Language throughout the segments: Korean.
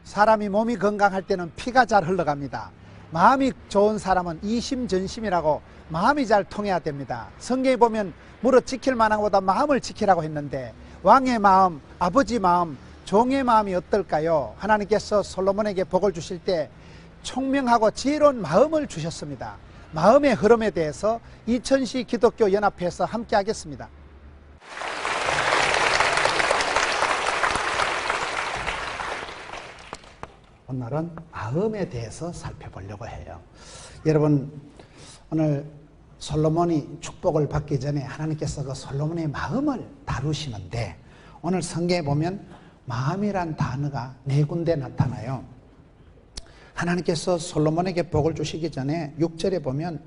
사람이 몸이 건강할 때는 피가 잘 흘러갑니다. 마음이 좋은 사람은 이심전심이라고 마음이 잘 통해야 됩니다. 성경에 보면 무릇 지킬 만한 것보다 마음을 지키라고 했는데 왕의 마음, 아버지 마음, 종의 마음이 어떨까요? 하나님께서 솔로몬에게 복을 주실 때 총명하고 지혜로운 마음을 주셨습니다. 마음의 흐름에 대해서 이천시 기독교 연합회에서 함께 하겠습니다. 오늘은 마음에 대해서 살펴보려고 해요. 여러분, 오늘 솔로몬이 축복을 받기 전에 하나님께서 그 솔로몬의 마음을 다루시는데, 오늘 성경에 보면 마음이란 단어가 4군데 나타나요. 하나님께서 솔로몬에게 복을 주시기 전에 6절에 보면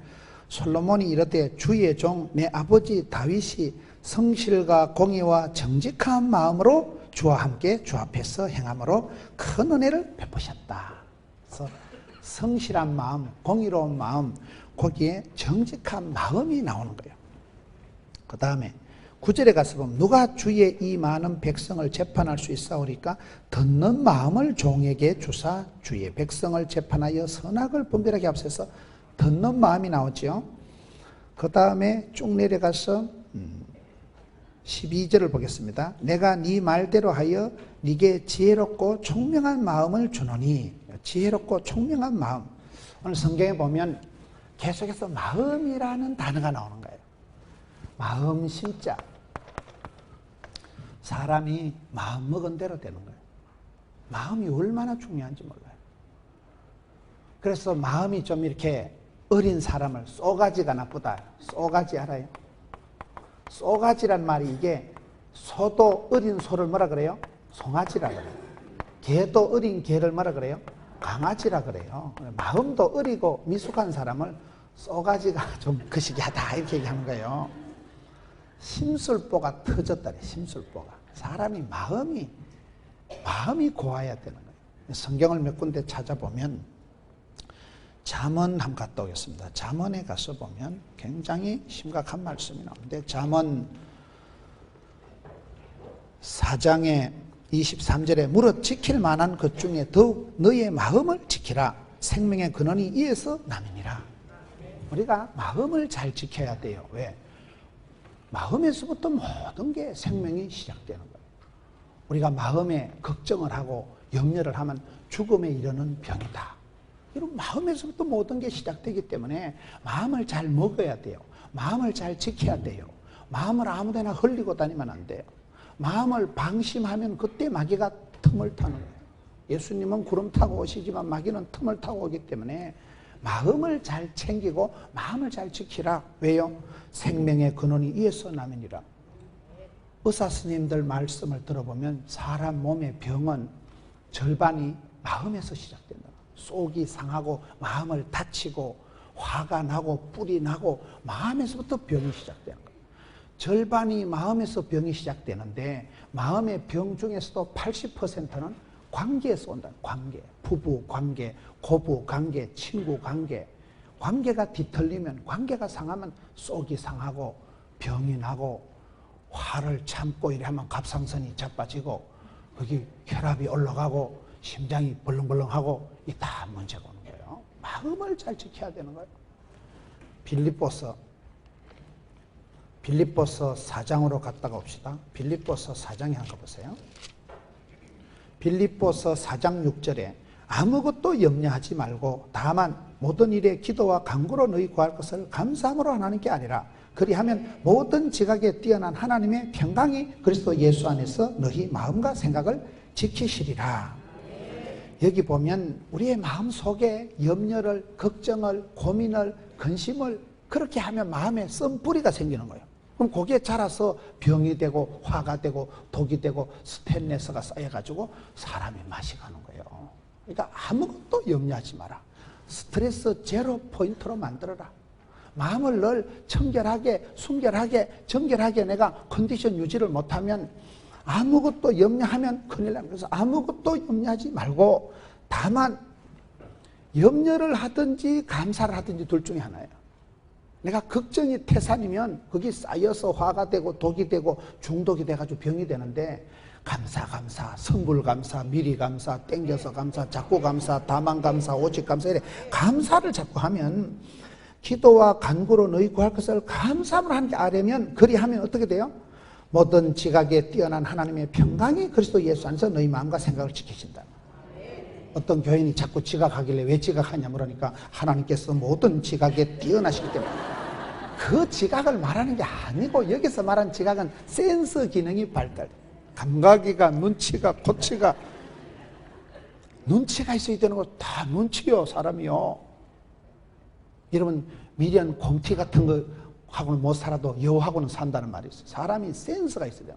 솔로몬이 이르되 주의 종 내 아버지 다윗이 성실과 공의와 정직한 마음으로 주와 함께 주 앞에서 행함으로 큰 은혜를 베푸셨다. 그래서 성실한 마음, 공의로운 마음, 거기에 정직한 마음이 나오는 거예요. 그 다음에 9절에 가서 보면 누가 주의 이 많은 백성을 재판할 수 있사오리까 듣는 마음을 종에게 주사 주의 백성을 재판하여 선악을 분별하게 하옵소서. 듣는 마음이 나오죠. 그 다음에 쭉 내려가서 12절을 보겠습니다. 내가 네 말대로 하여 네게 지혜롭고 총명한 마음을 주노니. 지혜롭고 총명한 마음. 오늘 성경에 보면 계속해서 마음이라는 단어가 나오는 거예요. 마음 심자. 사람이 마음 먹은 대로 되는 거예요. 마음이 얼마나 중요한지 몰라요. 그래서 마음이 좀 이렇게 어린 사람을 쏘가지가 나쁘다. 쏘가지 알아요? 쏘가지란 말이 이게 소도 어린 소를 뭐라 그래요? 송아지라 그래요. 개도 어린 개를 뭐라 그래요? 강아지라 그래요. 마음도 어리고 미숙한 사람을 쏘가지가 좀 거시기하다 이렇게 얘기하는 거예요. 심술보가 터졌다래. 심술보가. 사람이 마음이 고와야 되는 거예요. 성경을 몇 군데 찾아보면 잠언 한번 갔다 오겠습니다. 잠언에 가서 보면 굉장히 심각한 말씀이 나오는데 잠언 4장의 23절에 무릇 지킬 만한 것 중에 더욱 너의 마음을 지키라. 생명의 근원이 이에서 남이니라. 우리가 마음을 잘 지켜야 돼요. 왜? 마음에서부터 모든 게 생명이 시작되는 거예요. 우리가 마음에 걱정을 하고 염려를 하면 죽음에 이르는 병이다. 이런 마음에서부터 모든 게 시작되기 때문에 마음을 잘 먹어야 돼요. 마음을 잘 지켜야 돼요. 마음을 아무데나 흘리고 다니면 안 돼요. 마음을 방심하면 그때 마귀가 틈을 타는 거예요. 예수님은 구름 타고 오시지만 마귀는 틈을 타고 오기 때문에 마음을 잘 챙기고 마음을 잘 지키라. 왜요? 생명의 근원이 이에서 남이니라. 의사 스님들 말씀을 들어보면 사람 몸의 병은 절반이 마음에서 시작된다. 속이 상하고 마음을 다치고 화가 나고 뿔이 나고 마음에서부터 병이 시작되는 거예요. 절반이 마음에서 병이 시작되는데 마음의 병 중에서도 80%는 관계에서 온다. 관계, 부부 관계, 고부 관계, 친구 관계. 관계가 뒤틀리면, 관계가 상하면 속이 상하고 병이 나고 화를 참고 이래 하면 갑상선이 자빠지고 거기 혈압이 올라가고 심장이 벌렁벌렁하고 이 다 문제가 오는 거예요. 마음을 잘 지켜야 되는 거예요. 빌립보서 4장으로 갔다가 옵시다. 빌립보서 4장에 한거 보세요. 빌립보서 4장 6절에 아무것도 염려하지 말고 다만 모든 일에 기도와 간구로 너희 구할 것을 감사함으로 하나님께 아니라 그리하면 모든 지각에 뛰어난 하나님의 평강이 그리스도 예수 안에서 너희 마음과 생각을 지키시리라. 여기 보면 우리의 마음 속에 염려를, 걱정을, 고민을, 근심을 그렇게 하면 마음에 썬뿌리가 생기는 거예요. 그럼 거기에 자라서 병이 되고 화가 되고 독이 되고 스트레스가 쌓여가지고 사람이 맛이 가는 거예요. 그러니까 아무것도 염려하지 마라. 스트레스 제로 포인트로 만들어라. 마음을 늘 청결하게, 순결하게, 정결하게 내가 컨디션 유지를 못하면 아무것도 염려하면 큰일 납니다. 그래서 아무것도 염려하지 말고 다만 염려를 하든지 감사를 하든지 둘 중에 하나예요. 내가 걱정이 태산이면 거기 쌓여서 화가 되고 독이 되고 중독이 돼가지고 병이 되는데 감사, 성불 감사, 미리 감사, 땡겨서 감사, 자꾸 감사, 다만 감사, 오직 감사 이래 감사를 자꾸 하면 기도와 간구로 너희 구할 것을 감사함으로 하는 게 아뢰면 그리하면 어떻게 돼요? 모든 지각에 뛰어난 하나님의 평강이 그리스도 예수 안에서 너희 마음과 생각을 지키신다. 어떤 교인이 자꾸 지각하길래 왜 지각하냐 물으니까 하나님께서 모든 지각에 뛰어나시기 때문에. 그 지각을 말하는 게 아니고 여기서 말하는 지각은 센서 기능이 발달. 감각이가 눈치가 고치가 눈치가 있어야 되는 거 다 눈치요 사람이요. 여러분 미련 공티 같은 거 하고는 못 살아도 여호하고는 산다는 말이 있어요. 사람이 센스가 있어야 돼요.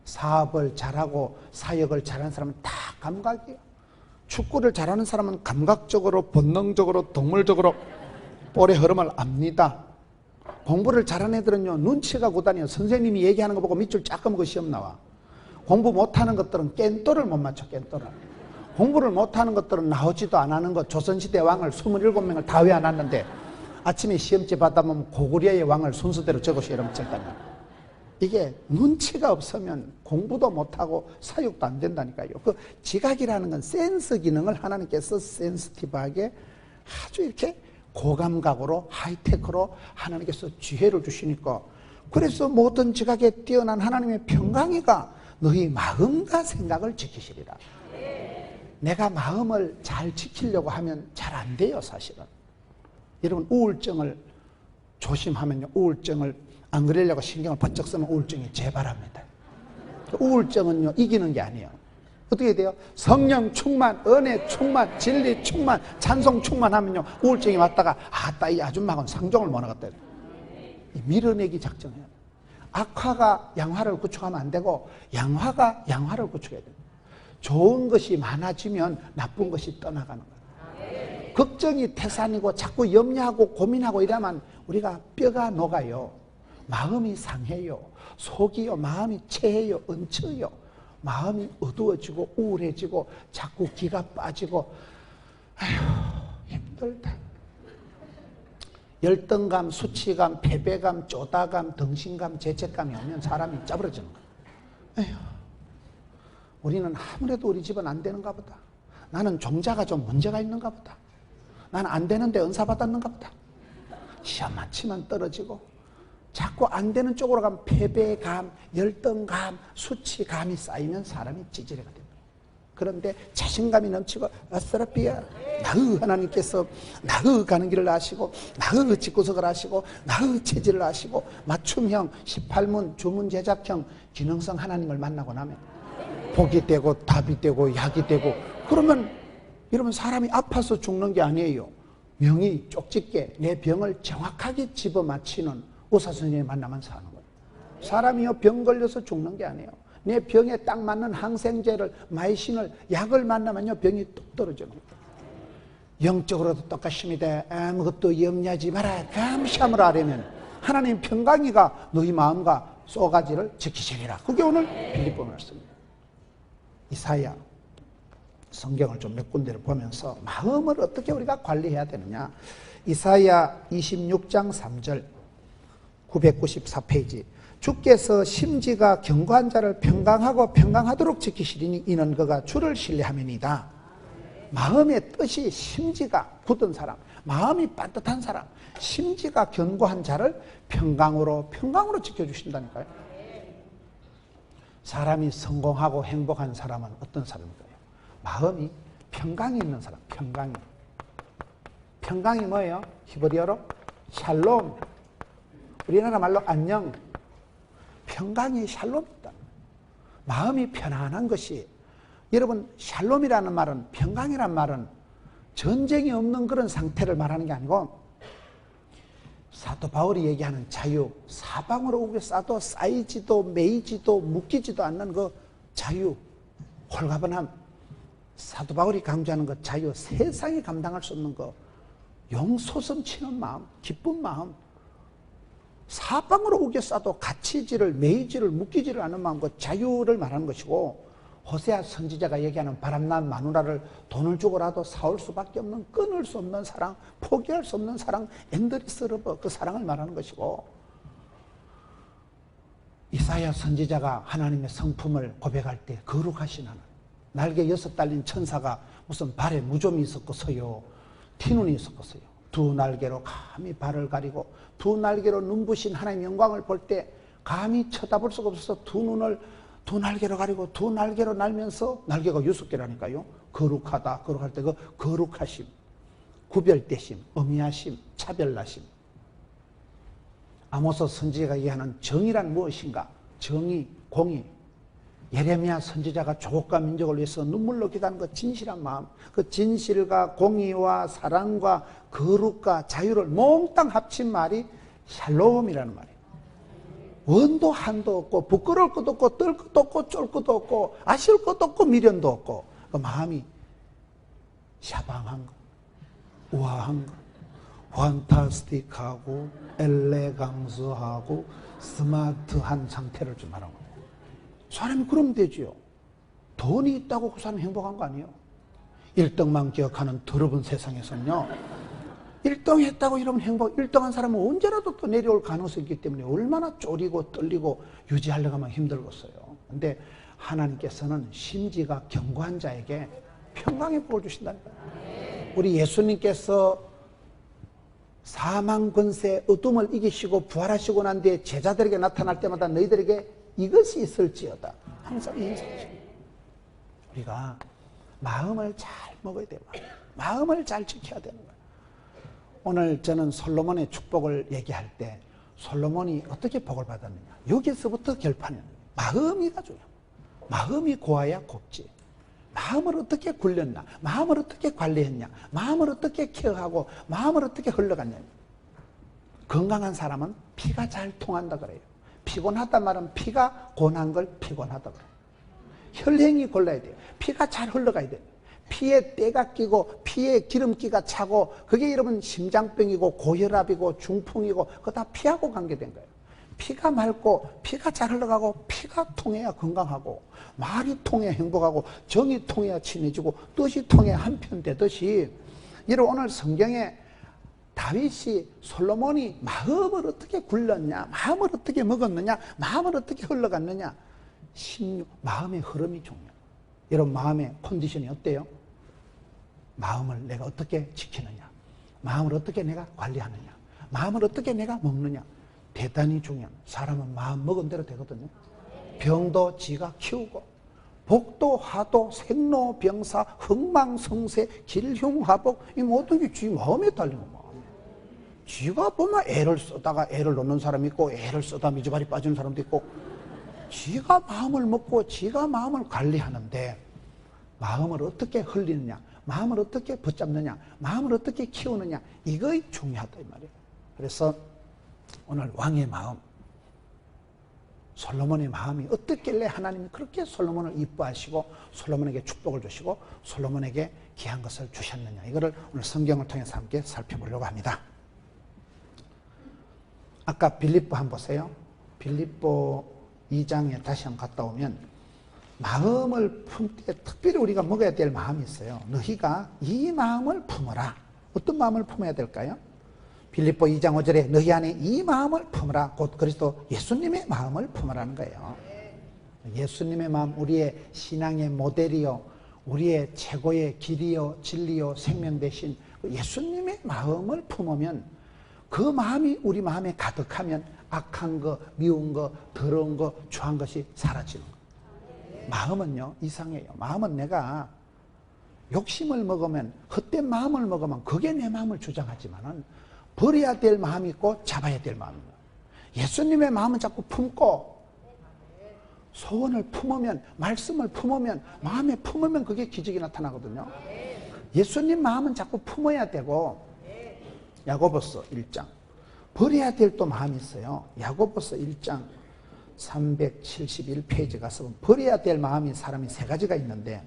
사업을 잘하고 사역을 잘하는 사람은 다 감각이에요. 축구를 잘하는 사람은 감각적으로 본능적으로 동물적으로 볼의 흐름을 압니다. 공부를 잘하는 애들은요 눈치가 고다니요. 선생님이 얘기하는 거 보고 밑줄 쫙 감고 시험 나와. 공부 못하는 것들은 깬또를 못 맞춰. 깬또를. 공부를 못하는 것들은 나오지도 안 하는 것. 조선시대 왕을 27명을 다 외워놨는데 아침에 시험지 받아보면 고구려의 왕을 순서대로 적어서 여러분 적다니까. 이게 눈치가 없으면 공부도 못하고 사육도 안 된다니까요. 그 지각이라는 건 센스 기능을 하나님께서 센스티브하게 아주 이렇게 고감각으로 하이테크로 하나님께서 지혜를 주시니까 그래서 모든 지각에 뛰어난 하나님의 평강이가 너희 마음과 생각을 지키시리라. 내가 마음을 잘 지키려고 하면 잘 안 돼요 사실은. 여러분 우울증을 조심하면요 우울증을 안 그러려고 신경을 번쩍 쓰면 우울증이 재발합니다. 우울증은요 이기는 게 아니에요. 어떻게 돼요? 성령 충만, 은혜 충만, 진리 충만, 찬송 충만하면요 우울증이 왔다가 아따 이 아줌마는 상종을 못 하겠다. 밀어내기 작전이에요. 악화가 양화를 구축하면 안 되고 양화가 양화를 구축해야 돼요. 좋은 것이 많아지면 나쁜 것이 떠나가는 거예요. 걱정이 태산이고 자꾸 염려하고 고민하고 이러면 우리가 뼈가 녹아요. 마음이 상해요. 속이요. 마음이 체해요. 얹혀요. 마음이 어두워지고 우울해지고 자꾸 기가 빠지고 아휴 힘들다. 열등감, 수치감, 패배감, 쪼다감, 덩신감, 죄책감이 오면 사람이 짜부러지는 거예요. 에휴, 우리는 아무래도 우리 집은 안 되는가 보다. 나는 종자가 좀 문제가 있는가 보다. 나는 안 되는데 은사 받았는가 보다. 시험만 치면 떨어지고 자꾸 안 되는 쪽으로 가면 패배감, 열등감, 수치감이 쌓이면 사람이 찌질해가 됩니다. 그런데 자신감이 넘치고 아스라피아 나의 하나님께서 나의 가는 길을 아시고 나의 집구석을 아시고 나의 체질을 아시고 맞춤형 18문 주문 제작형 기능성 하나님을 만나고 나면 복이 되고 답이 되고 약이 되고 그러면 여러분 사람이 아파서 죽는 게 아니에요. 명이 쪽집게 내 병을 정확하게 집어맞히는 의사 선생님을 만나면 사는 거예요. 사람이요 병 걸려서 죽는 게 아니에요. 내 병에 딱 맞는 항생제를 마이신을 약을 만나면요 병이 뚝 떨어지는 거예요. 영적으로도 똑같습니다. 아무것도 염려하지 마라. 감시함을 하려면 하나님 평강이가 너희 마음과 쏘가지를 지키시리라. 그게 오늘 빌립보 말씀입니다. 이사야 성경을 좀 몇 군데를 보면서 마음을 어떻게 우리가 관리해야 되느냐. 이사야 26장 3절 994페이지 주께서 심지가 견고한 자를 평강하고 평강하도록 지키시리니 이는 그가 주를 신뢰함이니이다. 마음의 뜻이 심지가 굳은 사람, 마음이 반듯한 사람, 심지가 견고한 자를 평강으로 지켜주신다니까요. 사람이 성공하고 행복한 사람은 어떤 사람일까요? 마음이 평강이 있는 사람. 평강이 뭐예요? 히브리어로 샬롬. 우리나라 말로 안녕. 평강이 샬롬이다. 마음이 편안한 것이, 여러분 샬롬이라는 말은, 평강이란 말은 전쟁이 없는 그런 상태를 말하는 게 아니고 사도 바울이 얘기하는 자유, 사방으로 우겨 싸도 쌓이지도 매이지도 묶이지도 않는 그 자유, 홀가분함, 사도 바울이 강조하는 그 자유, 세상이 감당할 수 없는 그 용솟음치는 마음, 기쁜 마음, 사방으로 우겨 싸도 갇히지를 매이지를 묶이지를 않는 마음, 그 자유를 말하는 것이고, 호세아 선지자가 얘기하는 바람난 마누라를 돈을 주고라도 사올 수밖에 없는 끊을 수 없는 사랑, 포기할 수 없는 사랑, 엔드리스 러브, 그 사랑을 말하는 것이고, 이사야 선지자가 하나님의 성품을 고백할 때 거룩하신 하나님, 날개 6 달린 천사가 무슨 발에 무좀이 있었겠어요? 티눈이 있었겠어요? 두 날개로 감히 발을 가리고 두 날개로 눈부신 하나님의 영광을 볼 때 감히 쳐다볼 수가 없어서 두 날개로 가리고 두 날개로 날면서, 날개가 6개라니까요. 거룩하다, 거룩할 때 그 거룩하심, 구별되심, 어미하심, 차별나심. 아모스 선지자가 얘기하는 정의란 무엇인가? 정의, 공의. 예레미야 선지자가 조국과 민족을 위해서 눈물로 기도하는 그 진실한 마음, 그 진실과 공의와 사랑과 거룩과 자유를 몽땅 합친 말이 샬롬이라는 말이에요. 원도 한도 없고 부끄러울 것도 없고 떨 것도 없고 쫄 것도 없고 아쉬울 것도 없고 미련도 없고, 그 마음이 샤방한 거, 우아한 거, 판타스틱하고 엘레강스하고 스마트한 상태를 좀 말하는 거예요. 사람이 그러면 되지요. 돈이 있다고 그 사람이 행복한 거 아니에요? 1등만 기억하는 더러운 세상에서는요, 1등 했다고 이러면 행복, 1등한 사람은 언제라도 또 내려올 가능성이 있기 때문에 얼마나 쪼리고 떨리고 유지하려고 하면 힘들겠어요. 근데 하나님께서는 심지가 견고한 자에게 평강의 복을 주신다니까요. 우리 예수님께서 사망 권세 어둠을 이기시고 부활하시고 난 뒤에 제자들에게 나타날 때마다 너희들에게 이것이 있을지어다, 항상 이 인사하시고. 우리가 마음을 잘 먹어야 돼요. 마음을 잘 지켜야 되는 거예요. 오늘 저는 솔로몬의 축복을 얘기할 때 솔로몬이 어떻게 복을 받았느냐, 여기서부터 결판이에요. 마음이가 중요해요. 마음이 고와야 곱지. 마음을 어떻게 굴렸나, 마음을 어떻게 관리했냐, 마음을 어떻게 케어하고 마음을 어떻게 흘러갔냐. 건강한 사람은 피가 잘 통한다 그래요. 피곤하단 말은 피가 고난 걸 피곤하다 그래요. 혈행이 골라야 돼요. 피가 잘 흘러가야 돼요. 피에 때가 끼고 피에 기름기가 차고, 그게 여러분 심장병이고 고혈압이고 중풍이고 그거 다 피하고 관계된 거예요. 피가 맑고 피가 잘 흘러가고 피가 통해야 건강하고, 말이 통해야 행복하고, 정이 통해야 친해지고, 뜻이 통해야 한편 되듯이, 이런 오늘 성경에 다윗이, 솔로몬이 마음을 어떻게 굴렸냐, 마음을 어떻게 먹었느냐, 마음을 어떻게 흘러갔느냐, 마음의 흐름이 중요해요. 여러분 마음의 컨디션이 어때요? 마음을 내가 어떻게 지키느냐, 마음을 어떻게 내가 관리하느냐, 마음을 어떻게 내가 먹느냐, 대단히 중요한. 사람은 마음 먹은 대로 되거든요. 병도 지가 키우고, 복도 화도 생로병사 흥망성쇠 길흉화복, 이 모든 게 지 마음에 달린 거야. 지가 보면 애를 쓰다가 애를 놓는 사람이 있고, 애를 쓰다 미주발이 빠지는 사람도 있고, 지가 마음을 먹고 지가 마음을 관리하는데, 마음을 어떻게 흘리느냐, 마음을 어떻게 붙잡느냐, 마음을 어떻게 키우느냐, 이거 중요하다 이 말이에요. 그래서 오늘 왕의 마음, 솔로몬의 마음이 어떻길래 하나님이 그렇게 솔로몬을 이뻐하시고 솔로몬에게 축복을 주시고 솔로몬에게 귀한 것을 주셨느냐, 이거를 오늘 성경을 통해서 함께 살펴보려고 합니다. 아까 빌립보 한번 보세요. 빌립보 2장에 다시 한번 갔다 오면, 마음을 품때 특별히 우리가 먹어야 될 마음이 있어요. 너희가 이 마음을 품어라. 어떤 마음을 품어야 될까요? 빌립보 2장 5절에 너희 안에 이 마음을 품어라. 곧 그리스도 예수님의 마음을 품으라는 거예요. 예수님의 마음, 우리의 신앙의 모델이요, 우리의 최고의 길이요, 진리요, 생명 되신 예수님의 마음을 품으면, 그 마음이 우리 마음에 가득하면 악한 거, 미운 거, 더러운 거, 추한 것이 사라지는 거예요. 마음은요 이상해요. 마음은 내가 욕심을 먹으면, 헛된 마음을 먹으면 그게 내 마음을 주장하지만은, 버려야 될 마음이 있고 잡아야 될 마음이 있어요. 예수님의 마음은 자꾸 품고, 소원을 품으면, 말씀을 품으면, 마음에 품으면 그게 기적이 나타나거든요. 예수님 마음은 자꾸 품어야 되고, 야고보서 1장, 버려야 될 또 마음이 있어요. 야고보서 1장 371페이지 가서 보면 버려야 될 마음이, 사람이 세 가지가 있는데,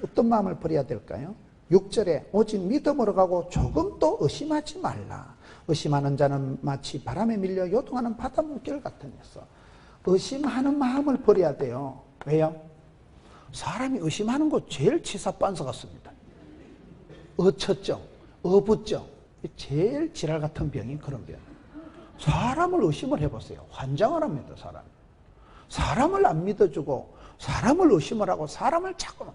어떤 마음을 버려야 될까요? 6절에 오직 믿음으로 가고 조금도 의심하지 말라. 의심하는 자는 마치 바람에 밀려 요동하는 바다 물결 같은 녀석. 의심하는 마음을 버려야 돼요. 왜요? 사람이 의심하는 거 제일 치사 빤서 같습니다. 어처증, 어부증, 제일 지랄 같은 병이 그런 병. 사람을 의심을 해보세요. 환장을 합니다, 사람이. 사람을 안 믿어주고 사람을 의심을 하고 사람을 자꾸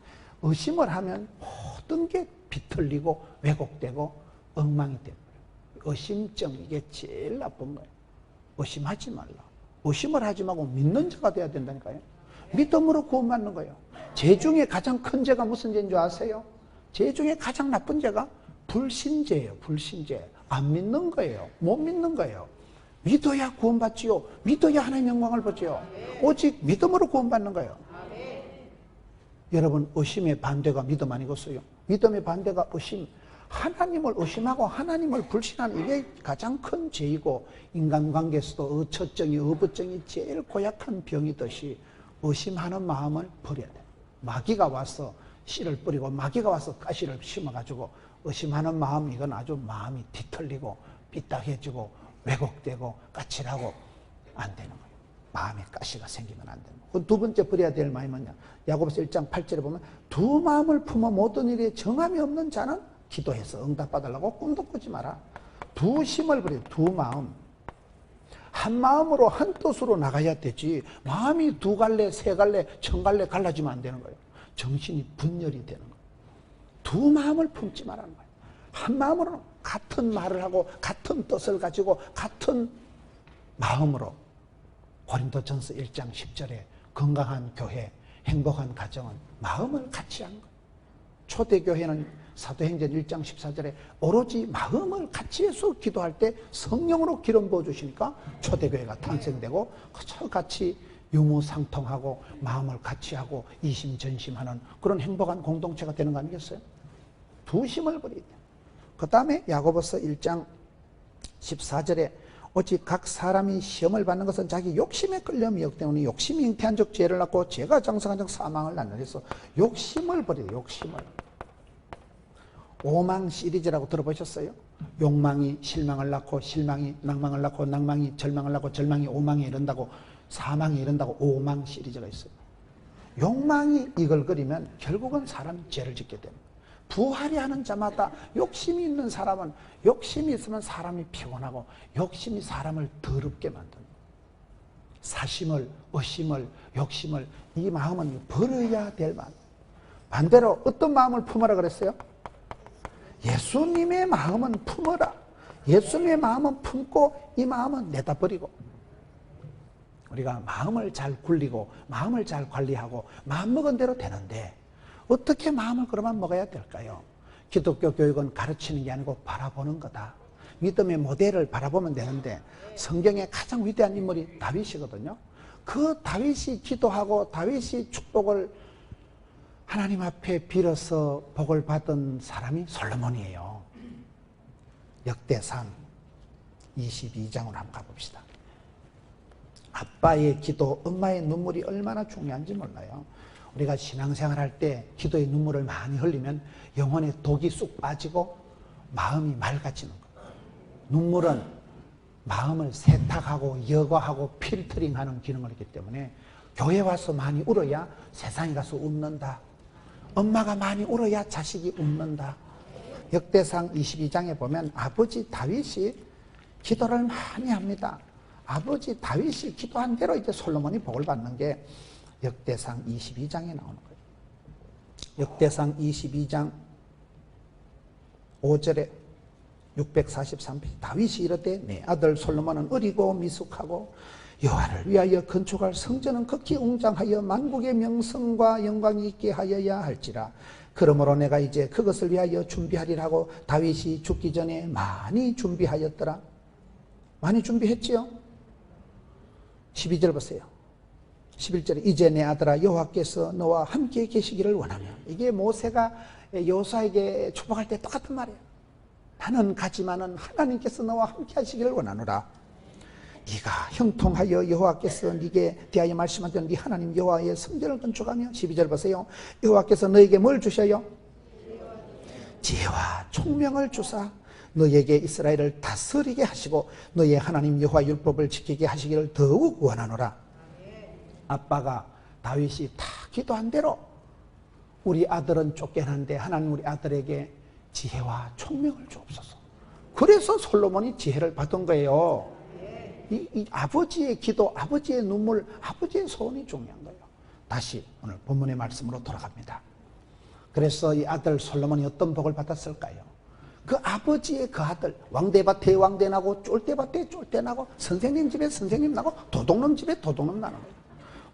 의심을 하면 모든 게 비틀리고 왜곡되고 엉망이 됩니다. 의심증, 이게 제일 나쁜 거예요. 의심하지 말라. 의심을 하지 말고 믿는 자가 돼야 된다니까요. 믿음으로 구원받는 거예요. 죄 중에 가장 큰 죄가 무슨 죄인 줄 아세요? 죄 중에 가장 나쁜 죄가 불신죄예요. 불신죄. 안 믿는 거예요. 못 믿는 거예요. 믿어야 구원받지요. 믿어야 하나님의 영광을 보지요. 오직 믿음으로 구원받는 거예요. 여러분, 의심의 반대가 믿음 아니겠어요? 믿음의 반대가 의심. 하나님을 의심하고 하나님을 불신하는 이게 가장 큰 죄이고, 인간관계에서도 어처증이, 어부증이 제일 고약한 병이듯이 의심하는 마음을 버려야 돼. 마귀가 와서 씨를 뿌리고 마귀가 와서 가시를 심어가지고 의심하는 마음, 이건 아주 마음이 뒤틀리고 삐딱해지고 왜곡되고 까칠하고 안 되는 거예요. 마음에 가시가 생기면 안 되는 거예요. 두 번째 버려야 될 마음이 뭐냐? 야고보서 1장 8절에 보면 두 마음을 품어 모든 일에 정함이 없는 자는 기도해서 응답받으려고 꿈도 꾸지 마라. 두 심을 버려. 두 마음. 한 마음으로 한 뜻으로 나가야 되지, 마음이 두 갈래 세 갈래 천 갈래 갈라지면 안 되는 거예요. 정신이 분열이 되는 거예요. 두 마음을 품지 말라는 거예요. 한 마음으로 같은 말을 하고 같은 뜻을 가지고 같은 마음으로. 고린도전서 1장 10절에 건강한 교회, 행복한 가정은 마음을 같이 한 거예요. 초대교회는 사도행전 1장 14절에 오로지 마음을 같이 해서 기도할 때 성령으로 기름 부어주시니까 초대교회가 탄생되고 같이 유무상통하고 마음을 같이 하고 이심전심하는 그런 행복한 공동체가 되는 거 아니겠어요? 두 심을 버려야 돼요. 그 다음에 야고보서 1장 14절에 오직 각 사람이 시험을 받는 것은 자기 욕심에 끌려 미혹 때문에 욕심이 잉태한 적 죄를 낳고 죄가 장성한 적 사망을 낳는 해서 욕심을 버려요. 욕심을. 오망 시리즈라고 들어보셨어요? 욕망이 실망을 낳고 실망이 낭망을 낳고 낭망이 절망을 낳고 절망이 오망에 이른다고, 사망에 이른다고 오망 시리즈가 있어요. 욕망이 이글거리면 결국은 사람이 죄를 짓게 됩니다. 부하려 하는 자마다 욕심이 있는 사람은, 욕심이 있으면 사람이 피곤하고 욕심이 사람을 더럽게 만듭니다. 사심을, 의심을, 욕심을, 이 마음은 버려야 될 마음. 반대로 어떤 마음을 품으라 그랬어요? 예수님의 마음은 품어라. 예수님의 마음은 품고 이 마음은 내다 버리고. 우리가 마음을 잘 굴리고 마음을 잘 관리하고 마음 먹은 대로 되는데 어떻게 마음을 그러면 먹어야 될까요? 기독교 교육은 가르치는 게 아니고 바라보는 거다. 믿음의 모델을 바라보면 되는데 성경의 가장 위대한 인물이 다윗이거든요. 그 다윗이 기도하고 다윗이 축복을 하나님 앞에 빌어서 복을 받은 사람이 솔로몬이에요. 역대상 22장으로 한번 가봅시다. 아빠의 기도, 엄마의 눈물이 얼마나 중요한지 몰라요. 우리가 신앙생활 할 때 기도의 눈물을 많이 흘리면 영혼에 독이 쑥 빠지고 마음이 맑아지는 거예요. 눈물은 마음을 세탁하고 여과하고 필터링하는 기능을 했기 때문에 교회 와서 많이 울어야 세상에 가서 웃는다. 엄마가 많이 울어야 자식이 웃는다. 역대상 22장에 보면 아버지 다윗이 기도를 많이 합니다. 아버지 다윗이 기도한 대로 이제 솔로몬이 복을 받는 게 역대상 22장에 나오는 거예요. 역대상 22장 5절에 643편 다윗이 이르되 내 아들 솔로몬은 어리고 미숙하고 여호와를 위하여 건축할 성전은 극히 웅장하여 만국의 명성과 영광이 있게 하여야 할지라. 그러므로 내가 이제 그것을 위하여 준비하리라 하고 다윗이 죽기 전에 많이 준비하였더라. 많이 준비했지요? 12절 보세요. 11절에 이제 내 아들아 여호와께서 너와 함께 계시기를 원하며. 이게 모세가 여호수아에게 축복할 때 똑같은 말이에요. 나는 가지만은 하나님께서 너와 함께 하시기를 원하노라. 네가 형통하여 여호와께서 네게 대하여 말씀하던 네 하나님 여호와의 성전을 건축하며. 12절 보세요. 여호와께서 너에게 뭘 주셔요? 지혜와 총명을 주사 너에게 이스라엘을 다스리게 하시고 너의 하나님 여호와 율법을 지키게 하시기를 더욱 원하노라. 아빠가 다윗이 다 기도한 대로 우리 아들은 쫓겨났는데 하나님 우리 아들에게 지혜와 총명을 주옵소서. 그래서 솔로몬이 지혜를 받은 거예요. 이 아버지의 기도, 아버지의 눈물, 아버지의 소원이 중요한 거예요. 다시 오늘 본문의 말씀으로 돌아갑니다. 그래서 이 아들 솔로몬이 어떤 복을 받았을까요? 그 아버지의 그 아들, 왕대밭에 왕대 나고 쫄대밭에 쫄대 나고 선생님 집에 선생님 나고 도둑놈 집에 도둑놈 나는 거예요.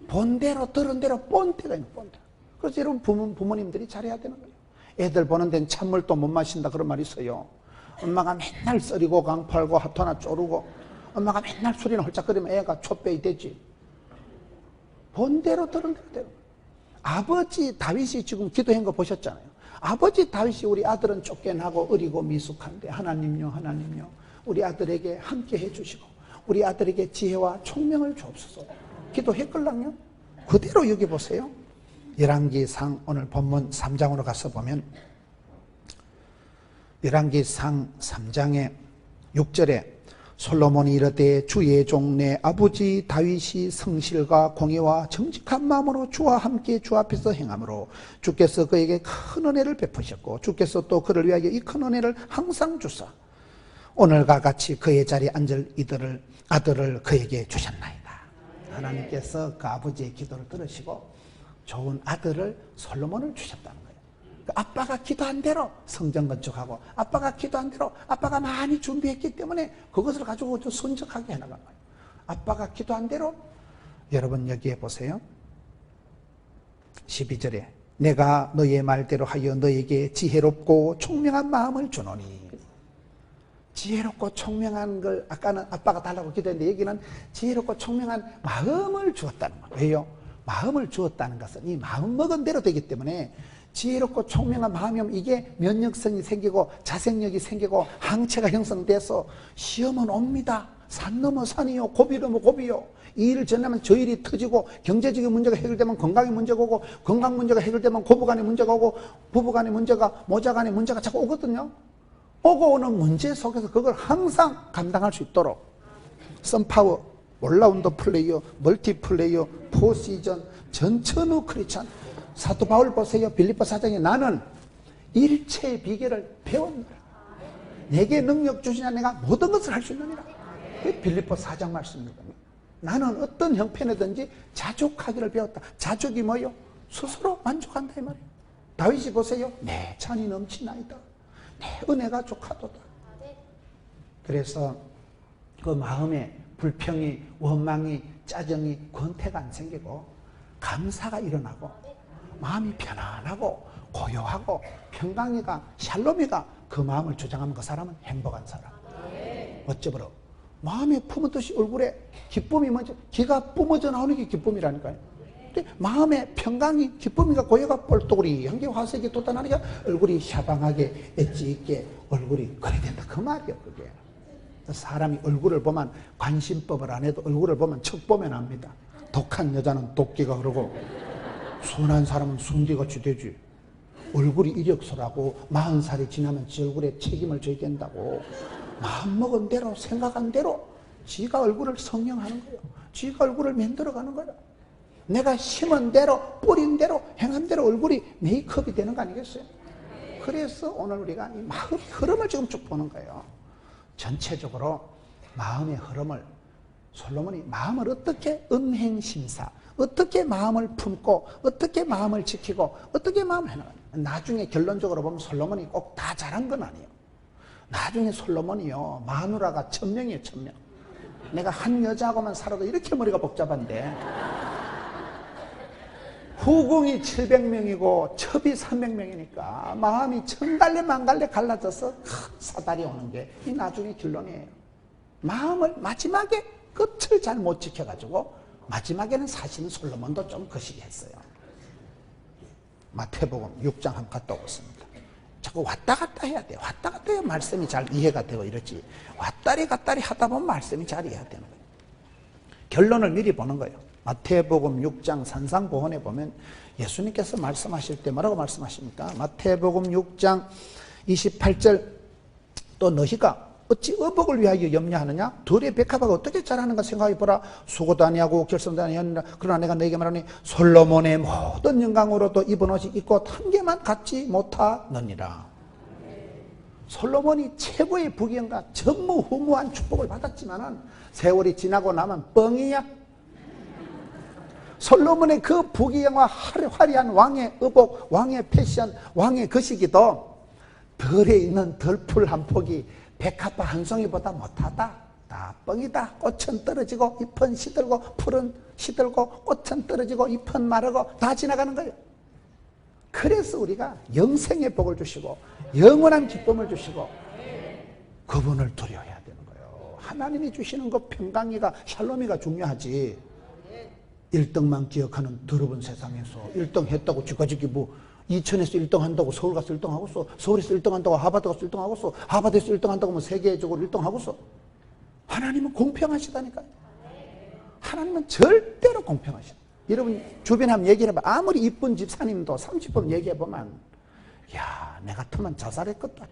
본대로 들은 대로 본대가 있는 본대. 그래서 여러분 부모님들이 잘해야 되는 거예요. 애들 보는 데는 찬물도 못 마신다 그런 말이 있어요. 엄마가 맨날 썰이고 강팔고 하토나 쪼르고 엄마가 맨날 술이나 홀짝거리면 애가 촛배이 되지. 본대로 들은 대로. 아버지 다윗이 지금 기도한 거 보셨잖아요. 아버지 다윗이 우리 아들은 쫓겨나고 어리고 미숙한데 하나님요 하나님요 우리 아들에게 함께 해주시고 우리 아들에게 지혜와 총명을 주옵소서 기도했걸랑요. 그대로 여기 보세요. 열왕기상 오늘 본문 3장으로 가서 보면 열왕기상 3장의 6절에 솔로몬이 이르되 주의 종 내 아버지 다윗이 성실과 공의와 정직한 마음으로 주와 함께 주 앞에서 행함으로 주께서 그에게 큰 은혜를 베푸셨고 주께서 또 그를 위하여 이 큰 은혜를 항상 주사 오늘과 같이 그의 자리에 앉을 이들을 아들을 그에게 주셨나이다. 하나님께서 그 아버지의 기도를 들으시고 좋은 아들을 솔로몬을 주셨다는 거예요. 아빠가 기도한 대로 성전 건축하고 아빠가 기도한 대로 아빠가 많이 준비했기 때문에 그것을 가지고 순적하게 해나간 거예요. 아빠가 기도한 대로 여러분 여기에 보세요. 12절에 내가 너의 말대로 하여 너에게 지혜롭고 총명한 마음을 주노니 지혜롭고 총명한 걸 아까는 아빠가 달라고 기도했는데 여기는 지혜롭고 총명한 마음을 주었다는 거예요. 왜요? 마음을 주었다는 것은 이 마음 먹은 대로 되기 때문에 지혜롭고 총명한 마음이면 이게 면역성이 생기고 자생력이 생기고 항체가 형성돼서 시험은 옵니다. 산 넘어 산이요 고비 넘어 고비요. 이 일을 전하면 저 일이 터지고 경제적인 문제가 해결되면 건강의 문제가 오고 건강 문제가 해결되면 고부간의 문제가 오고 부부간의 문제가 모자간의 문제가 자꾸 오거든요. 오고 오는 문제 속에서 그걸 항상 감당할 수 있도록 썬파워, 올라운드 플레이어, 멀티플레이어, 포시전, 전천후 크리스찬 사도 바울 보세요. 빌립보 4장에 나는 일체의 비결을 배웠노라. 내게 능력 주시냐 내가 모든 것을 할 수 있느니라. 그게 빌립보 4장 말씀입니다. 나는 어떤 형편이든지 자족하기를 배웠다. 자족이 뭐요? 스스로 만족한다 이 말이에요. 다윗이 보세요. 내 찬이 넘치나이다. 내 은혜가 족하도다. 그래서 그 마음에 불평이 원망이 짜증이 권태가 안 생기고 감사가 일어나고 마음이 편안하고 고요하고 평강이가 샬롬이가 그 마음을 주장하면 그 사람은 행복한 사람. 어쩌버려 마음에 품었듯이 얼굴에 기쁨이 먼저 기가 뿜어져 나오는 게 기쁨이라니까요. 근데 마음에 평강이 기쁨이가 고요가 뻘떡우리 한개 화색이 돋아나니까 얼굴이 샤방하게 엣지 있게 얼굴이 그래 된다 그 말이에요. 그게 사람이 얼굴을 보면 관심법을 안 해도 얼굴을 보면 척 보면 압니다. 독한 여자는 독기가 흐르고 순한 사람은 순기같이 되지. 얼굴이 이력서라고 40살이 지나면 지 얼굴에 책임을 져야 된다고. 마음먹은 대로 생각한 대로 지가 얼굴을 성령하는 거예요. 지가 얼굴을 만들어가는 거예요. 내가 심은 대로 뿌린 대로 행한 대로 얼굴이 메이크업이 되는 거 아니겠어요? 그래서 오늘 우리가 이 마음의 흐름을 지금 쭉 보는 거예요. 전체적으로 마음의 흐름을 솔로몬이 마음을 어떻게 음행심사 어떻게 마음을 품고 어떻게 마음을 지키고 어떻게 마음을 해나가냐. 나중에 결론적으로 보면 솔로몬이 꼭 다 잘한 건 아니에요. 나중에 솔로몬이요 마누라가 1000명이에요. 1000명. 내가 한 여자하고만 살아도 이렇게 머리가 복잡한데 후궁이 700명이고 첩이 300명이니까 마음이 1000갈래 만갈래 갈라져서 큰 사달이 오는 게 이 나중에 결론이에요. 마음을 마지막에 끝을 잘 못 지켜가지고 마지막에는 사실은 솔로몬도 좀 거시기 했어요. 마태복음 6장 한번 갔다 오겠습니다. 자꾸 왔다 갔다 해야 돼요. 왔다 갔다 해야 말씀이 잘 이해가 되고 이러지. 왔다리 갔다리 하다 보면 말씀이 잘 이해가 되는 거예요. 결론을 미리 보는 거예요. 마태복음 6장 산상보훈에 보면 예수님께서 말씀하실 때 뭐라고 말씀하십니까? 마태복음 6장 28절 또 너희가 어찌 의복을 위하여 염려하느냐? 둘의 백합화가 어떻게 자라는가 생각해보라. 수고도 아니하고 결성도 아니하느냐. 그러나 내가 너에게 말하니 솔로몬의 모든 영광으로도 입은 옷이 있고 한 개만 갖지 못하느니라. 솔로몬이 최고의 부귀영과 전무후무한 축복을 받았지만은 세월이 지나고 나면 뻥이야. 솔로몬의 그 부귀영화 화려한 왕의 의복, 왕의 패션, 왕의 거시기도 덜에 있는 덜풀 한 폭이 백합화 한 송이보다 못하다. 다 뻥이다. 꽃은 떨어지고 잎은 시들고 풀은 시들고 꽃은 떨어지고 잎은 마르고 다 지나가는 거예요. 그래서 우리가 영생의 복을 주시고 영원한 기쁨을 주시고 그분을 두려워해야 되는 거예요. 하나님이 주시는 그 평강이가 샬롬이가 중요하지. 1등만 기억하는 더러운 세상에서 1등 했다고 지가지기 뭐 이천에서 1등 한다고 서울 가서 1등 하고서 서울에서 1등 한다고 하버드 가서 1등 하고서 하버드에서 1등 한다고 뭐 세계적으로 1등 하고서 하나님은 공평하시다니까요. 하나님은 절대로 공평하시다. 여러분 주변에 한번 얘기를 해봐. 아무리 이쁜 집사님도 30번 얘기해보면 야, 내 같으면 자살했겠다.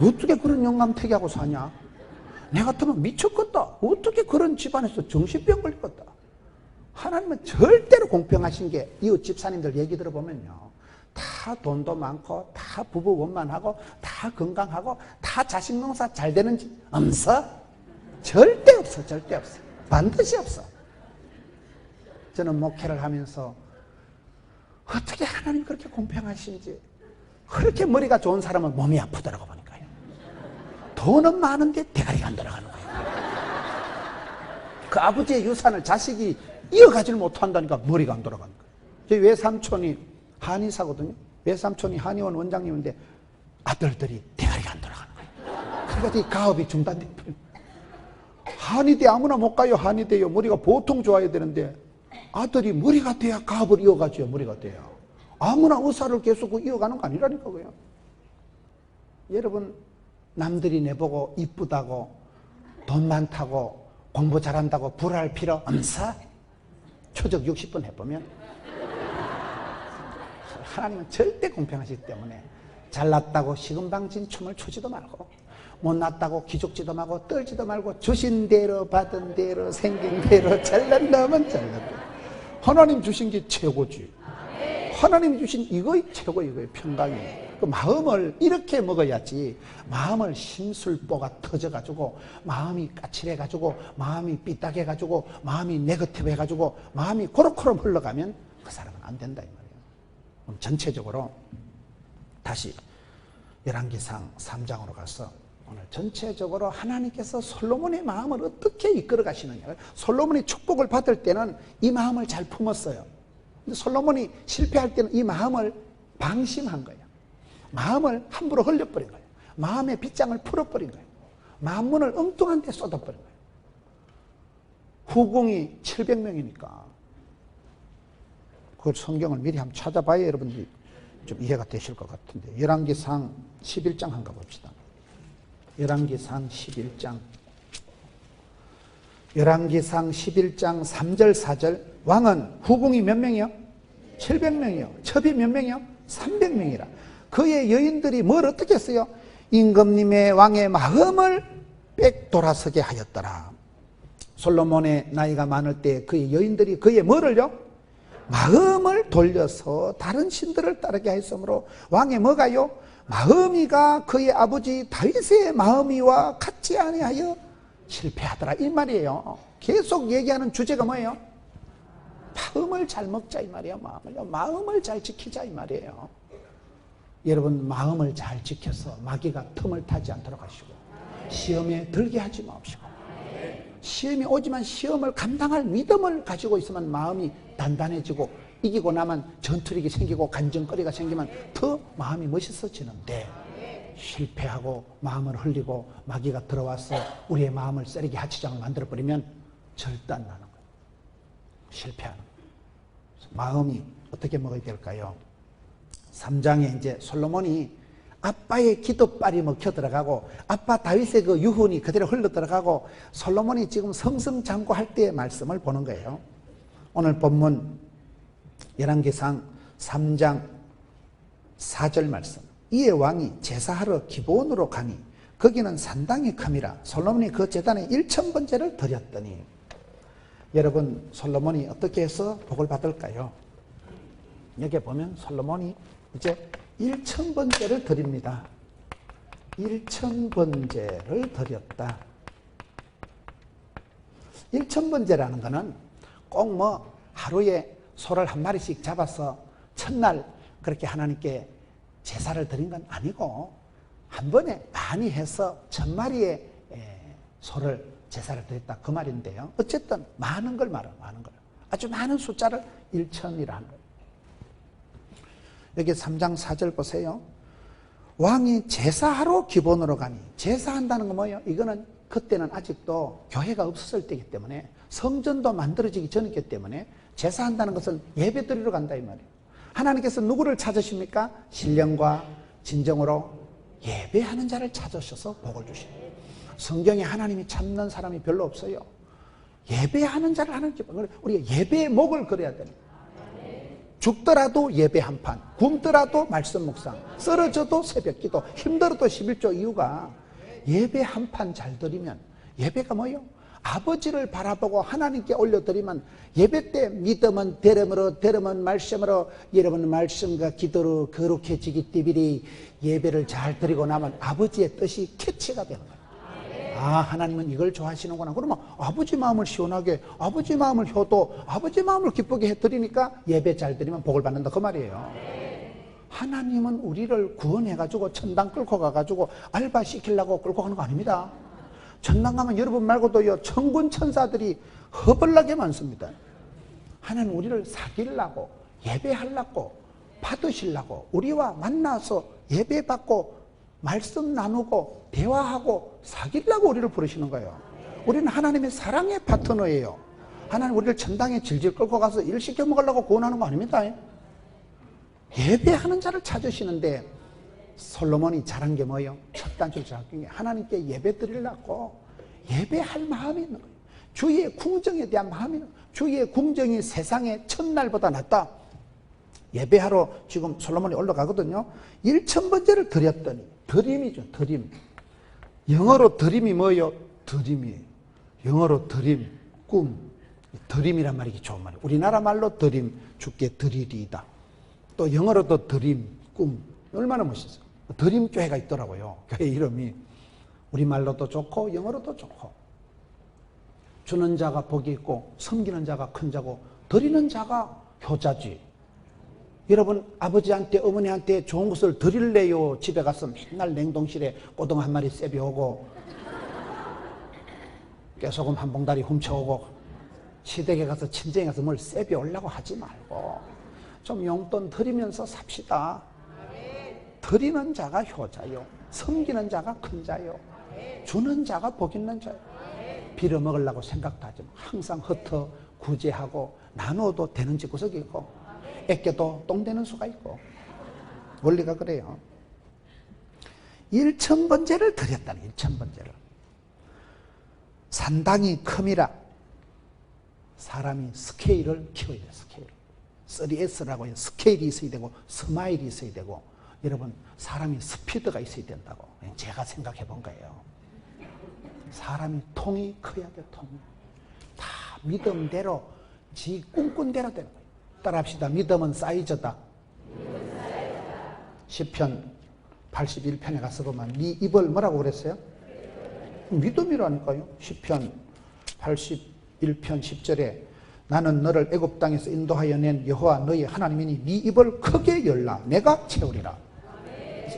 어떻게 그런 영감택이하고 사냐? 내 같으면 미쳤겠다. 어떻게 그런 집안에서 정신병 걸리겠다. 하나님은 절대로 공평하신 게 이웃 집사님들 얘기 들어보면요. 다 돈도 많고 다 부부 원만하고 다 건강하고 다 자식 농사 잘 되는 집 없어? 절대 없어. 절대 없어. 반드시 없어. 저는 목회를 하면서 어떻게 하나님 그렇게 공평하신지 그렇게 머리가 좋은 사람은 몸이 아프더라고 보니까요. 돈은 많은데 대가리가 안 돌아가는 거예요. 그 아버지의 유산을 자식이 이어가지를 못한다니까 머리가 안 돌아가는 거예요. 저희 외삼촌이 한의사거든요. 외삼촌이 한의원 원장님인데 아들들이 대가리가 안 돌아가는 거예요. 그러니까 이 가업이 중단돼버려요. 한의대 아무나 못 가요. 한의대요. 머리가 보통 좋아야 되는데 아들이 머리가 돼야 가업을 이어가죠. 머리가 돼야. 아무나 의사를 계속 이어가는 거 아니라니까요. 여러분 남들이 내보고 이쁘다고 돈 많다고 공부 잘한다고 불할 필요 없어? 초적 60번 해보면 하나님은 절대 공평하시기 때문에 잘났다고 시금방진 춤을 추지도 말고 못났다고 기죽지도 말고 떨지도 말고 주신 대로 받은 대로 생긴 대로 잘난 놈은 잘난 대로 하나님 주신 게 최고지. 하나님 주신 이거이 최고 이거의 평강이. 그 마음을 이렇게 먹어야지. 마음을 심술보가 터져가지고 마음이 까칠해가지고 마음이 삐딱해가지고 마음이 네거티브해가지고 마음이 고루고루 흘러가면 그 사람은 안 된다 이 말이에요. 그럼 전체적으로 다시 열왕기상 3장으로 가서 오늘 전체적으로 하나님께서 솔로몬의 마음을 어떻게 이끌어 가시느냐. 솔로몬이 축복을 받을 때는 이 마음을 잘 품었어요. 근데 솔로몬이 실패할 때는 이 마음을 방심한 거예요. 마음을 함부로 흘려버린 거예요. 마음의 빗장을 풀어버린 거예요. 만문을 엉뚱한 데 쏟아버린 거예요. 후궁이 700명이니까 그 성경을 미리 한번 찾아봐야 여러분들이 좀 이해가 되실 것 같은데 열왕기상 11장 한번 봅시다. 열왕기상 11장 열왕기상 11장 3절 4절 왕은 후궁이 몇 명이요? 700명이요. 첩이 몇 명이요? 300명이라. 그의 여인들이 뭘 어떻게 했어요? 임금님의 왕의 마음을 빽돌아서게 하였더라. 솔로몬의 나이가 많을 때 그의 여인들이 그의 뭐를요? 마음을 돌려서 다른 신들을 따르게 하였으므로 왕의 뭐가요? 마음이가 그의 아버지 다윗의 마음이와 같지 아니하여 실패하더라 이 말이에요. 계속 얘기하는 주제가 뭐예요? 마음을 잘 먹자 이 말이에요. 마음을 잘 지키자 이 말이에요. 여러분 마음을 잘 지켜서 마귀가 틈을 타지 않도록 하시고 시험에 들게 하지 마시고 시험이 오지만 시험을 감당할 믿음을 가지고 있으면 마음이 단단해지고 이기고 나면 전투력이 생기고 간증거리가 생기면 더 마음이 멋있어지는데 실패하고 마음을 흘리고 마귀가 들어와서 우리의 마음을 쓰레기 하치장을 만들어버리면 절대 안 나는 거예요. 실패하는 거예요. 마음이 어떻게 먹어야 될까요? 3장에 이제 솔로몬이 아빠의 기도빨이 먹혀 들어가고 아빠 다윗의 그 유훈이 그대로 흘러 들어가고 솔로몬이 지금 성승장구할 때의 말씀을 보는 거예요. 오늘 본문 열왕기상 3장 4절 말씀. 이에 왕이 제사하러 기브온으로 가니 거기는 산당이 큼이라 솔로몬이 그 제단에 1000번제를 드렸더니 여러분 솔로몬이 어떻게 해서 복을 받을까요? 여기 보면 솔로몬이 이제 1000번제를 드립니다. 일천번제를 드렸다. 일천번제라는 것은 꼭 뭐 하루에 소를 한 마리씩 잡아서 첫날 그렇게 하나님께 제사를 드린 건 아니고 한 번에 많이 해서 1000마리의 소를 제사를 드렸다 그 말인데요. 어쨌든 많은 걸 말해요. 많은 걸. 아주 많은 숫자를 일천이라 하는 거예요. 여기 3장 4절 보세요. 왕이 제사하러 기본으로 가니, 제사한다는 건 뭐예요? 이거는 그때는 아직도 교회가 없었을 때이기 때문에 성전도 만들어지기 전이기 때문에 제사한다는 것은 예배 드리러 간다 이 말이에요. 하나님께서 누구를 찾으십니까? 신령과 진정으로 예배하는 자를 찾으셔서 복을 주십니다. 성경에 하나님이 찾는 사람이 별로 없어요. 예배하는 자를 하나님께, 우리가 예배의 목을 그려야 됩니다. 죽더라도 예배 한 판, 굶더라도 말씀 묵상, 쓰러져도 새벽 기도, 힘들어도 11조 이유가 예배 한 판 잘 드리면, 예배가 뭐예요? 아버지를 바라보고 하나님께 올려드리면 예배 때 믿음은 대름으로, 대름은 말씀으로, 여러분 말씀과 기도로 거룩해지기 때문에 예배를 잘 드리고 나면 아버지의 뜻이 캐치가 되는 거예요. 아, 하나님은 이걸 좋아하시는구나. 그러면 아버지 마음을 시원하게, 아버지 마음을 효도, 아버지 마음을 기쁘게 해드리니까 예배 잘 드리면 복을 받는다 그 말이에요. 하나님은 우리를 구원해가지고 천당 끌고 가가지고 알바 시키려고 끌고 가는 거 아닙니다. 천당 가면 여러분 말고도요 천군 천사들이 허벌나게 많습니다. 하나님 우리를 사귀려고, 예배하려고, 받으시려고, 우리와 만나서 예배 받고 말씀 나누고 대화하고 사귀려고 우리를 부르시는 거예요. 우리는 하나님의 사랑의 파트너예요. 하나님 우리를 천당에 질질 끌고 가서 일 시켜 먹으려고 구원하는 거 아닙니다. 예배하는 자를 찾으시는데 솔로몬이 잘한 게 뭐예요? 첫 단추를 잡은 게 하나님께 예배 드리려고 예배할 마음이 있는 거예요. 주의 궁정에 대한 마음이 있는 거예요. 주의 궁정이 세상의 첫날보다 낫다. 예배하러 지금 솔로몬이 올라가거든요. 1000번제를 드렸더니, 드림이죠, 드림. 영어로 드림이 뭐예요? 드림이에요. 영어로 드림, 꿈. 드림이란 말이 좋은 말이에요. 우리나라 말로 드림, 주께 드리리이다. 또 영어로도 드림, 꿈. 얼마나 멋있어요. 드림교회가 있더라고요. 교회 이름이. 우리말로도 좋고 영어로도 좋고. 주는 자가 복이 있고 섬기는 자가 큰 자고 드리는 자가 효자지. 여러분 아버지한테 어머니한테 좋은 것을 드릴래요? 집에 가서 맨날 냉동실에 꼬등 한 마리 쎄비오고 깨소금 한 봉다리 훔쳐오고 시댁에 가서 친정에 가서 뭘 쎄비오려고 하지 말고 좀 용돈 드리면서 삽시다. 드리는 자가 효자요, 섬기는 자가 큰 자요, 주는 자가 복 있는 자요. 빌어먹으려고 생각도 하지 마. 항상 흩어 구제하고 나눠도 되는 집구석이 있고 애껴도 똥 되는 수가 있고 원리가 그래요. 1000번제를 드렸다는 1000번제를. 산당이 큼이라. 사람이 스케일을 키워야 돼요. 스케일. 3S라고 해요. 스케일이 있어야 되고 스마일이 있어야 되고 여러분 사람이 스피드가 있어야 된다고 제가 생각해 본 거예요. 사람이 통이 커야 돼요. 통이. 다 믿음대로 지 꿈꾼대로 되는 거예요. 따라합시다. 믿음은 사이즈다. 시편 81편에 가서 보면 네 입을 뭐라고 그랬어요? 믿음이라니까요. 시편 81편 10절에 나는 너를 애굽 땅에서 인도하여 낸 여호와 너희 하나님이니 네 입을 크게 열라 내가 채우리라.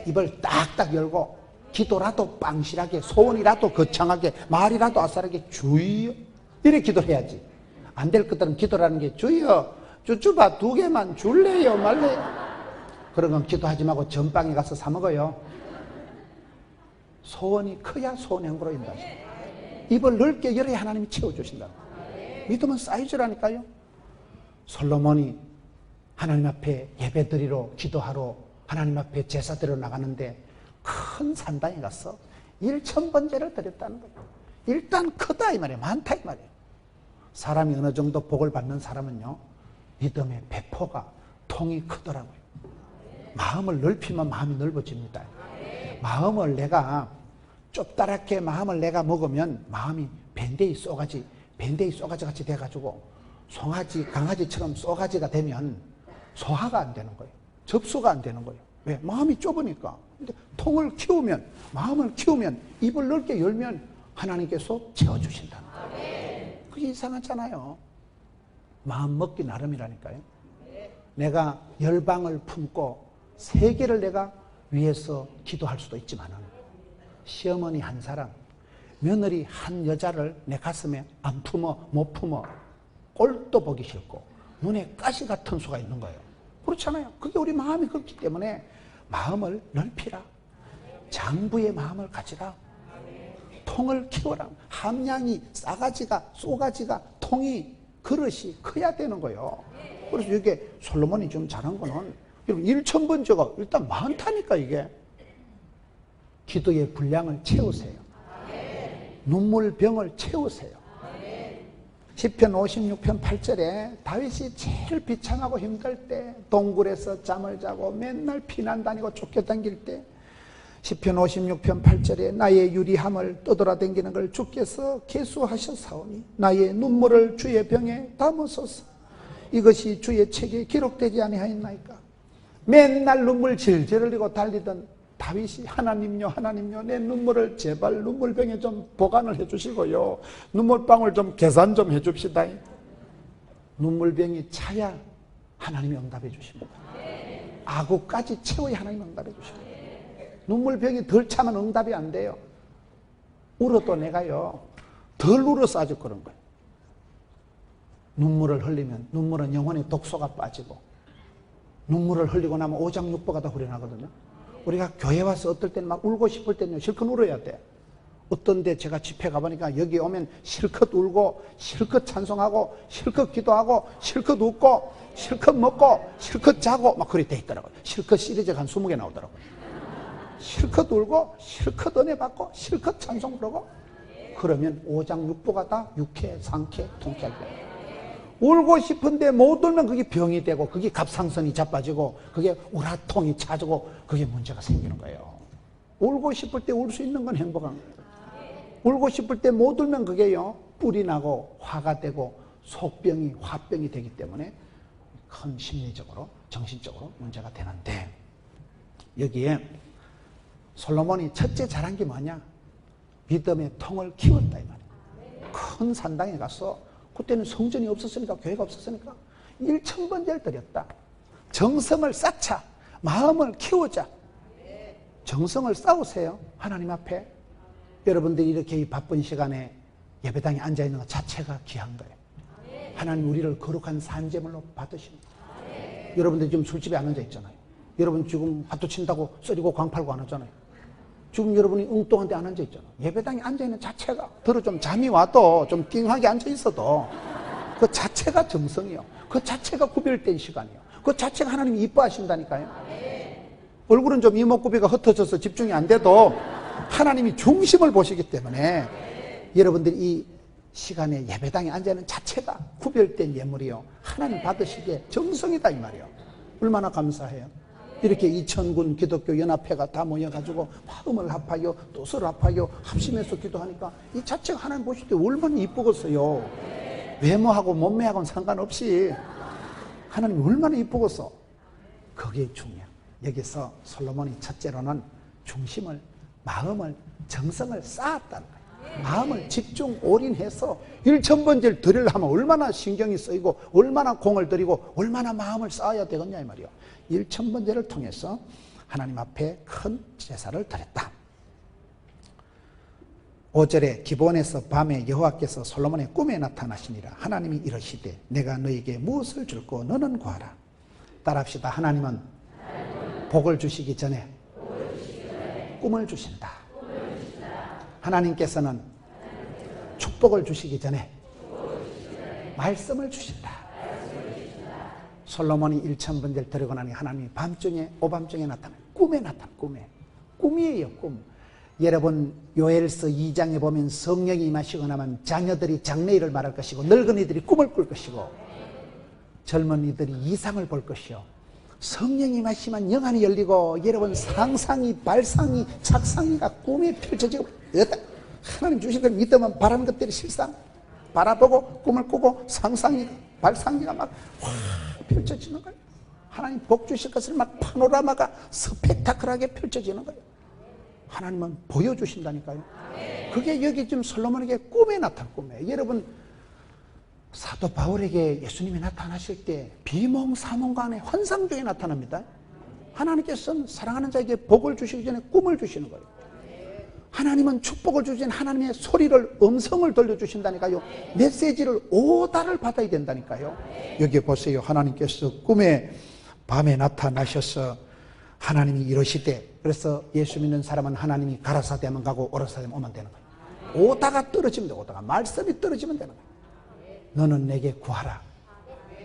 입을 딱딱 열고 기도라도 빵실하게, 소원이라도 거창하게, 말이라도 아싸하게 주여 이렇게 기도를 해야지. 안 될 것들은 기도라는 게 주여 쭈쭈바 2개만 줄래요 말래요? 그런 건 기도하지 말고 전방에 가서 사 먹어요. 소원이 커야 소원의 행보로 인다. 입을 넓게 열어야 하나님이 채워주신다. 믿음은 사이즈라니까요. 솔로몬이 하나님 앞에 예배드리러 기도하러 하나님 앞에 제사드리러 나가는데 큰 산당에 가서 1000번제를 드렸다는 거예요. 일단 크다 이 말이에요. 많다 이 말이에요. 사람이 어느 정도 복을 받는 사람은요 믿음의 배포가 통이 크더라고요. 마음을 넓히면 마음이 넓어집니다. 마음을 내가 좁다랗게 마음을 내가 먹으면 마음이 밴데이 쏘가지 같이 돼가지고 송아지 강아지처럼 쏘가지가 되면 소화가 안 되는 거예요. 접수가 안 되는 거예요. 왜? 마음이 좁으니까. 근데 통을 키우면, 마음을 키우면, 입을 넓게 열면 하나님께서 채워주신다는 거예요. 그게 이상하잖아요. 마음 먹기 나름이라니까요. 내가 열방을 품고 세계를 내가 위해서 기도할 수도 있지만은, 시어머니 한 사람, 며느리 한 여자를 내 가슴에 안 품어, 못 품어, 꼴도 보기 싫고 눈에 가시 같은 수가 있는 거예요. 그렇잖아요. 그게 우리 마음이 그렇기 때문에 마음을 넓히라. 장부의 마음을 가지라. 통을 키워라. 함량이, 싸가지가, 쏘가지가, 통이, 그릇이 커야 되는 거예요. 그래서 이게 솔로몬이 좀 잘한 거는, 여러분 1,000번째가 일단 많다니까. 이게 기도의 분량을 채우세요. 눈물병을 채우세요. 시편 56편 8절에 다윗이 제일 비참하고 힘들 때, 동굴에서 잠을 자고 맨날 피난 다니고 쫓겨다닐 때, 시편 56편 8절에 나의 유리함을 떠돌아다니는 걸 주께서 계수하셨사오니 나의 눈물을 주의 병에 담으소서. 이것이 주의 책에 기록되지 아니하였나이까. 맨날 눈물 질질 흘리고 달리던 다윗이 하나님요 하나님요, 내 눈물을 제발 눈물병에 좀 보관을 해주시고요, 눈물방울 좀 계산 좀 해줍시다. 눈물병이 차야 하나님이 응답해 주십니다. 아구까지 채워야 하나님이 응답해 주십니다. 눈물병이 덜 차면 응답이 안 돼요. 울어도 내가요 덜 울어서 아주 그런 거예요. 눈물을 흘리면, 눈물은 영혼의 독소가 빠지고, 눈물을 흘리고 나면 오장육부가 다 후련하거든요. 우리가 교회 와서 어떨 때는 막 울고 싶을 때는 실컷 울어야 돼. 어떤 데 제가 집회 가보니까 여기 오면 실컷 울고, 실컷 찬송하고, 실컷 기도하고, 실컷 웃고, 실컷 먹고, 실컷 자고 막 그리 돼 있더라고요. 실컷 시리즈가 한 20개 나오더라고요. 실컷 울고, 실컷 은혜 받고, 실컷 찬송 부르고, 그러면 오장육부가 다 유쾌, 상쾌, 통쾌할 거예요. 울고 싶은데 못 울면 그게 병이 되고, 그게 갑상선이 자빠지고, 그게 우라통이 차지고, 그게 문제가 생기는 거예요. 울고 싶을 때 울 수 있는 건 행복한 거예요. 울고 싶을 때 못 울면 그게요 뿔이 나고 화가 되고 속병이, 화병이 되기 때문에 큰 심리적으로, 정신적으로 문제가 되는데, 여기에 솔로몬이 첫째 잘한 게 뭐냐? 믿음의 통을 키웠다 이 말이에요. 큰 산당에 가서, 그때는 성전이 없었으니까, 교회가 없었으니까 1,000번제를 드렸다. 정성을 쌓자. 마음을 키우자. 정성을 쌓으세요. 하나님 앞에. 여러분들이 이렇게 이 바쁜 시간에 예배당에 앉아있는 것 자체가 귀한 거예요. 하나님 우리를 거룩한 산제물로 받으십니다. 여러분들이 지금 술집에 안 앉아있잖아요. 여러분 지금 화투 친다고 쏘리고 광팔고 안 하잖아요. 지금 여러분이 엉뚱한 데 안 앉아있잖아요. 예배당에 앉아있는 자체가, 들어 좀 잠이 와도 좀 띵하게 앉아있어도 그 자체가 정성이요. 그 자체가 구별된 시간이요. 그 자체가 하나님이 이뻐하신다니까요. 얼굴은 좀 이목구비가 흩어져서 집중이 안 돼도 하나님이 중심을 보시기 때문에 여러분들이 이 시간에 예배당에 앉아있는 자체가 구별된 예물이요, 하나님 받으시기에 정성이다 이 말이요. 얼마나 감사해요. 이렇게 2,000군 기독교 연합회가 다 모여가지고 마음을 합하여 뜻을 합하여 합심해서 기도하니까 이 자체가 하나님 보실 때 얼마나 이쁘겠어요. 외모하고 몸매하고는 상관없이 하나님이 얼마나 이쁘겠어. 그게 중요해요. 여기서 솔로몬이 첫째로는 중심을, 마음을, 정성을 쌓았다는 거예요. 마음을 집중 올인해서 1,000번제를 드리려면 얼마나 신경이 쓰이고, 얼마나 공을 들이고, 얼마나 마음을 쌓아야 되겠냐 이 말이요. 1,000번제를 통해서 하나님 앞에 큰 제사를 드렸다. 5절에 기브온에서 밤에 여호와께서 솔로몬의 꿈에 나타나시니라. 하나님이 이러시되 내가 너에게 무엇을 줄고 너는 구하라. 따라합시다. 하나님은 복을 주시기 전에 꿈을 주신다. 하나님께서는 축복을 주시기 전에 말씀을 주신다. 솔로몬이 1,000번제를 드리고 나니 하나님이 밤중에, 오밤중에 나타나요. 꿈에 나타나요. 꿈이에요. 꿈. 여러분 요엘서 2장에 보면 성령이 임하시고 나면 자녀들이 장래일을 말할 것이고, 늙은이들이 꿈을 꿀 것이고, 젊은이들이 이상을 볼 것이요, 성령이 임하시면 영안이 열리고, 여러분 상상이, 발상이, 착상이가 꿈에 펼쳐지고, 하나님 주신 걸 믿으면 바라는 것들이 실상, 바라보고 꿈을 꾸고 상상이, 발상이가 막 확 펼쳐지는 거예요. 하나님 복 주실 것을 막 파노라마가 스펙타클하게 펼쳐지는 거예요. 하나님은 보여주신다니까요. 그게 여기 지금 솔로몬에게 꿈에 나타난 꿈이에요. 여러분, 사도 바울에게 예수님이 나타나실 때 비몽사몽간에 환상 중에 나타납니다. 하나님께서는 사랑하는 자에게 복을 주시기 전에 꿈을 주시는 거예요. 하나님은 축복을 주신 하나님의 소리를, 음성을 들려주신다니까요. 메시지를, 오다를 받아야 된다니까요. 여기 보세요. 하나님께서 꿈에 밤에 나타나셔서 하나님이 이러시되, 그래서 예수 믿는 사람은 하나님이 가라사대만 가고 오라사대만 오면 되는 거예요. 오다가 떨어지면 돼. 오다가 말씀이 떨어지면 되는 거예요. 너는 내게 구하라.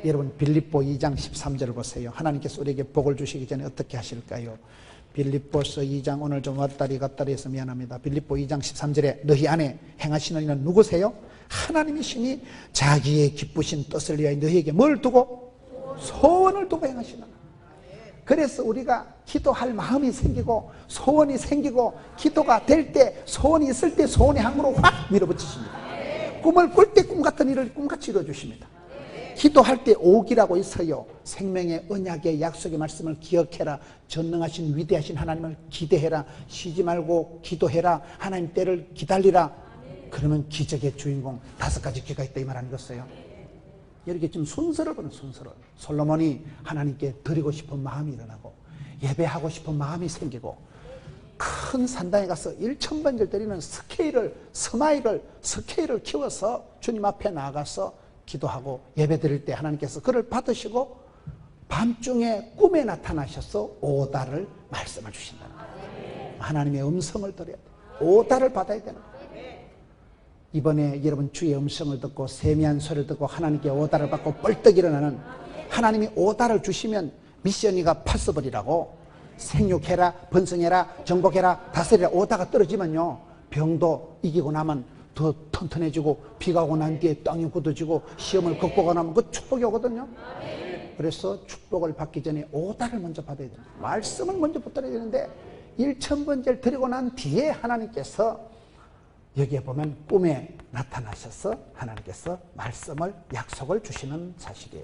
여러분, 빌립보 2장 13절을 보세요. 하나님께서 우리에게 복을 주시기 전에 어떻게 하실까요? 빌립보서 2장, 오늘 좀 왔다리 갔다리 해서 미안합니다. 빌립보 2장 13절에 너희 안에 행하시는 이는 누구세요? 하나님이시니 자기의 기쁘신 뜻을 위하여 너희에게 뭘 두고? 소원을 두고 행하시는. 그래서 우리가 기도할 마음이 생기고 소원이 생기고 기도가 될 때, 소원이 있을 때 소원의 항구로 확 밀어붙이십니다. 꿈을 꿀 때 꿈 같은 일을 꿈같이 이루어주십니다. 기도할 때 오기라고 있어요. 생명의 언약의 약속의 말씀을 기억해라. 전능하신 위대하신 하나님을 기대해라. 쉬지 말고 기도해라. 하나님 때를 기다리라. 그러면 기적의 주인공 5가지 기가 있다 이 말 아니겠어요? 이렇게 좀 순서를 보는 순서를. 솔로몬이 하나님께 드리고 싶은 마음이 일어나고 예배하고 싶은 마음이 생기고 큰 산당에 가서 1000번절 드리는 스케일을 키워서 주님 앞에 나아가서 기도하고 예배 드릴 때 하나님께서 그를 받으시고 밤중에 꿈에 나타나셔서 오다를 말씀을 주신다는 거예요. 하나님의 음성을 들어야 돼요. 오다를 받아야 되는 거예요. 이번에 여러분 주의 음성을 듣고 세미한 소리를 듣고 하나님께 오다를 받고 벌떡 일어나는, 하나님이 오다를 주시면 미션이가 파서버리라고, 생육해라, 번성해라, 정복해라, 다스리라. 오다가 떨어지면요, 병도 이기고 나면 더 튼튼해지고, 비가 오고 난 뒤에 땅이 굳어지고 시험을 극복하고 나면 그 축복이 오거든요. 그래서 축복을 받기 전에 오다를 먼저 받아야 돼요. 말씀을 먼저 붙들어야 되는데 1000번째를 드리고 난 뒤에 하나님께서 여기에 보면 꿈에 나타나셔서 하나님께서 말씀을, 약속을 주시는 사실이에요.